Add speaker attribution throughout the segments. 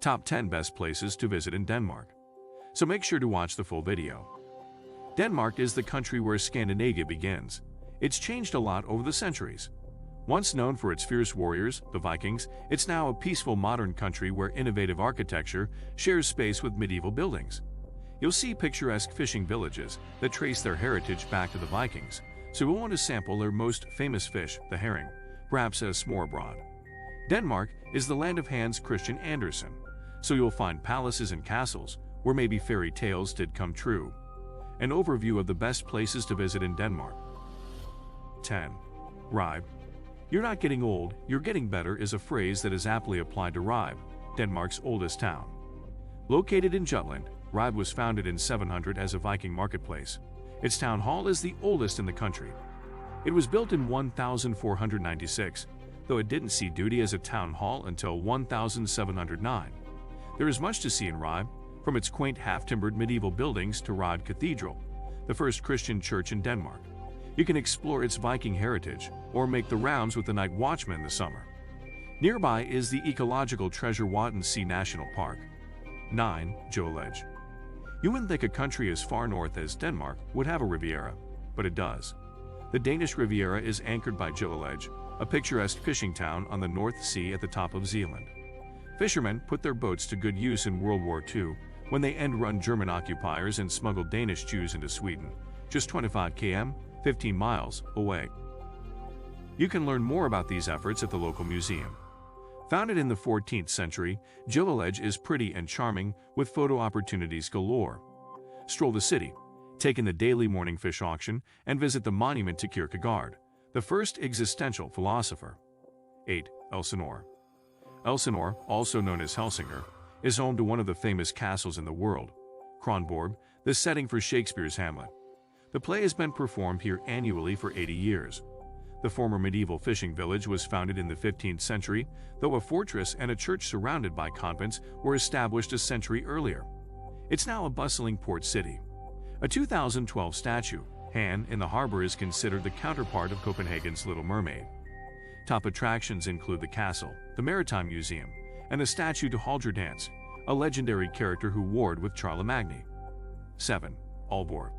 Speaker 1: Top 10 Best Places to Visit in Denmark. So make sure to watch the full video. Denmark is the country where Scandinavia begins. It's changed a lot over the centuries. Once known for its fierce warriors, the Vikings, it's now a peaceful modern country where innovative architecture shares space with medieval buildings. You'll see picturesque fishing villages that trace their heritage back to the Vikings, so you'll want to sample their most famous fish, the herring, perhaps a s'more abroad. Denmark is the land of Hans Christian Andersen, so you'll find palaces and castles where maybe fairy tales did come true. An overview of the best places to visit in Denmark. 10. Ribe. You're not getting old, you're getting better is a phrase that is aptly applied to Ribe, Denmark's oldest town. Located in Jutland, Ribe was founded in 700 as a Viking marketplace. Its town hall is the oldest in the country. It was built in 1496, though it didn't see duty as a town hall until 1709. There is much to see in Ribe, from its quaint half-timbered medieval buildings to Wadden Cathedral, the first Christian church in Denmark. You can explore its Viking heritage or make the rounds with the night watchman in the summer. Nearby is the ecological treasure Wadden National Park. 9. Jutland. You wouldn't think a country as far north as Denmark would have a Riviera, but it does. The Danish Riviera is anchored by Jutland, a picturesque fishing town on the North Sea at the top of Zealand. Fishermen put their boats to good use in World War II when they end-run German occupiers and smuggled Danish Jews into Sweden, just 25 km, 15 miles, away. You can learn more about these efforts at the local museum. Founded in the 14th century, Jutland is pretty and charming with photo opportunities galore. Stroll the city, take in the daily morning fish auction, and visit the monument to Kierkegaard, the first existential philosopher. 8. Elsinore. Elsinore, also known as Helsingør, is home to one of the famous castles in the world, Kronborg, the setting for Shakespeare's Hamlet. The play has been performed here annually for 80 years. The former medieval fishing village was founded in the 15th century, though a fortress and a church surrounded by convents were established a century earlier. It's now a bustling port city. A 2012 statue, Han, in the harbor is considered the counterpart of Copenhagen's Little Mermaid. Top attractions include the castle, the Maritime Museum, and the statue to Haldredance, a legendary character who warred with Charlemagne. 7. Aalborg.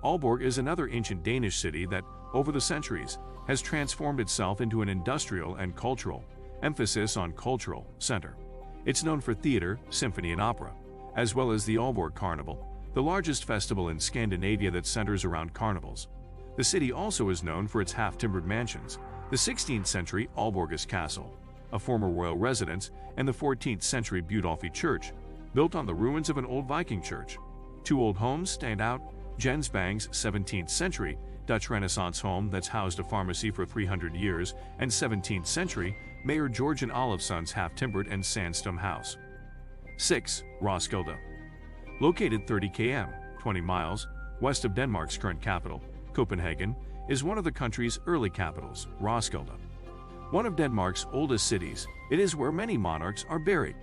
Speaker 1: Aalborg is another ancient Danish city that, over the centuries, has transformed itself into an industrial and cultural, emphasis on cultural, center. It's known for theater, symphony, and opera, as well as the Aalborg Carnival, the largest festival in Scandinavia that centers around carnivals. The city also is known for its half-timbered mansions, the 16th century Aalborg's Castle, a former royal residence, and the 14th century Budolfi Church, built on the ruins of an old Viking church. Two old homes stand out: Jens Bang's 17th century Dutch Renaissance home that's housed a pharmacy for 300 years, and 17th century Mayor Georgian Olafsson's half-timbered and sandstone house. 6. Roskilde. Located 30 km, 20 miles, west of Denmark's current capital, Copenhagen, is one of the country's early capitals, Roskilde. One of Denmark's oldest cities, it is where many monarchs are buried.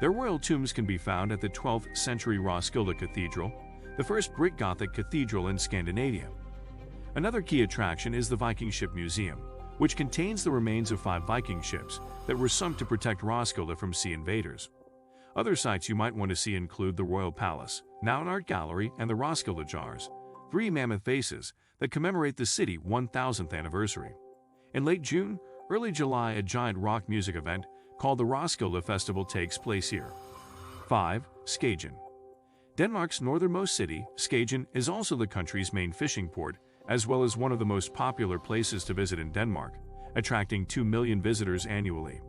Speaker 1: Their royal tombs can be found at the 12th century Roskilde Cathedral, the first Greek Gothic cathedral in Scandinavia. Another key attraction is the Viking Ship Museum, which contains the remains of 5 Viking ships that were sunk to protect Roskilde from sea invaders. Other sites you might want to see include the Royal Palace, now an art gallery, and the Roskilde Jars, 3 mammoth vases that commemorate the city's 1000th anniversary. In late June, early July, a giant rock music event called the Roskilde Festival takes place here. 5. Skagen. Denmark's northernmost city, Skagen, is also the country's main fishing port, as well as one of the most popular places to visit in Denmark, attracting 2 million visitors annually.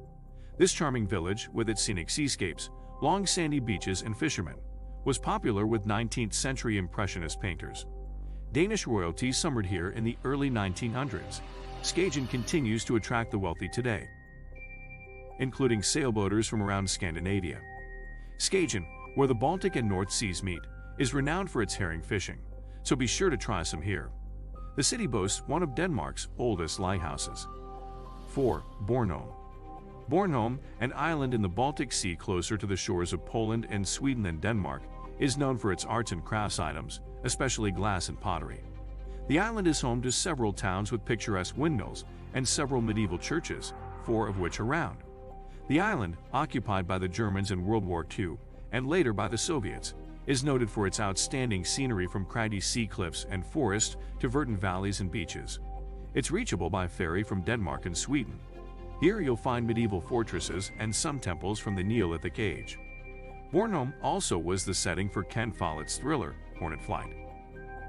Speaker 1: This charming village, with its scenic seascapes, long sandy beaches, and fishermen, was popular with 19th century Impressionist painters. Danish royalty summered here in the early 1900s. Skagen continues to attract the wealthy today, including sailboaters from around Scandinavia. Skagen, where the Baltic and North Seas meet, is renowned for its herring fishing, so be sure to try some here. The city boasts one of Denmark's oldest lighthouses. 4. Bornholm. Bornholm, an island in the Baltic Sea closer to the shores of Poland and Sweden than Denmark, is known for its arts and crafts items, especially glass and pottery. The island is home to several towns with picturesque windmills and several medieval churches, 4 of which are round. The island, occupied by the Germans in World War II and later by the Soviets, is noted for its outstanding scenery from craggy sea cliffs and forests to verdant valleys and beaches. It's reachable by ferry from Denmark and Sweden. Here you'll find medieval fortresses and some temples from the Neolithic age. Bornholm also was the setting for Ken Follett's thriller, Hornet Flight.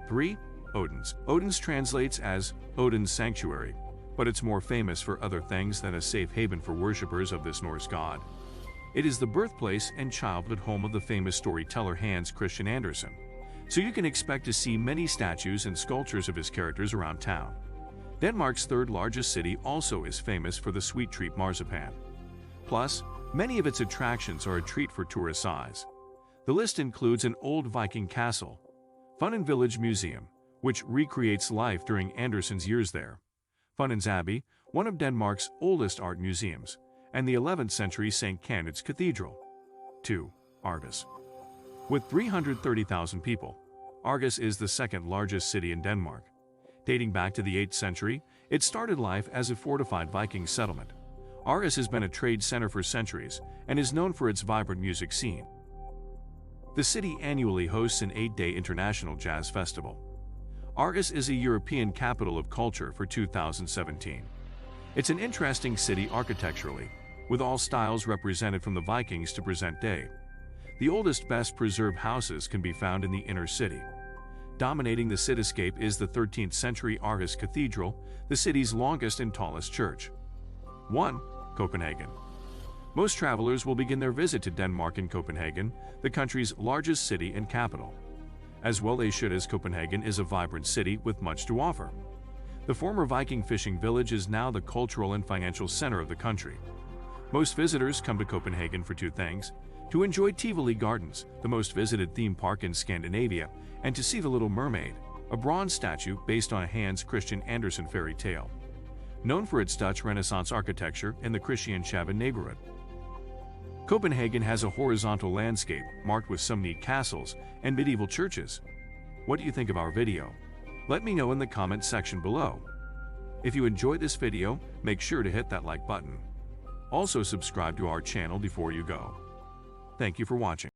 Speaker 1: 3. Odense. Odense translates as Odin's Sanctuary, but it's more famous for other things than a safe haven for worshippers of this Norse god. It is the birthplace and childhood home of the famous storyteller Hans Christian Andersen, so you can expect to see many statues and sculptures of his characters around town. Denmark's third largest city also is famous for the sweet treat marzipan. Plus, many of its attractions are a treat for tourist eyes. The list includes an old Viking castle, Fun and Village Museum, which recreates life during Andersen's years there, Funens Abbey, one of Denmark's oldest art museums, and the 11th century St. Canids Cathedral. 2. Aarhus. With 330,000 people, Aarhus is the second largest city in Denmark. Dating back to the 8th century, it started life as a fortified Viking settlement. Aarhus has been a trade center for centuries and is known for its vibrant music scene. The city annually hosts an 8-day international jazz festival. Aarhus is a European capital of culture for 2017. It's an interesting city architecturally, with all styles represented from the Vikings to present day. The oldest, best-preserved houses can be found in the inner city. Dominating the cityscape is the 13th century Aarhus Cathedral, the city's longest and tallest church. 1. Copenhagen. Most travelers will begin their visit to Denmark in Copenhagen, the country's largest city and capital. As well they should, as Copenhagen is a vibrant city with much to offer. The former Viking fishing village is now the cultural and financial center of the country. Most visitors come to Copenhagen for two things: to enjoy Tivoli Gardens, the most visited theme park in Scandinavia, and to see the Little Mermaid, a bronze statue based on a Hans Christian Andersen fairy tale. Known for its Dutch Renaissance architecture in the Christianshavn neighborhood. Copenhagen has a horizontal landscape marked with some neat castles and medieval churches. What do you think of our video? Let me know in the comment section below. If you enjoyed this video, make sure to hit that like button. Also subscribe to our channel before you go. Thank you for watching.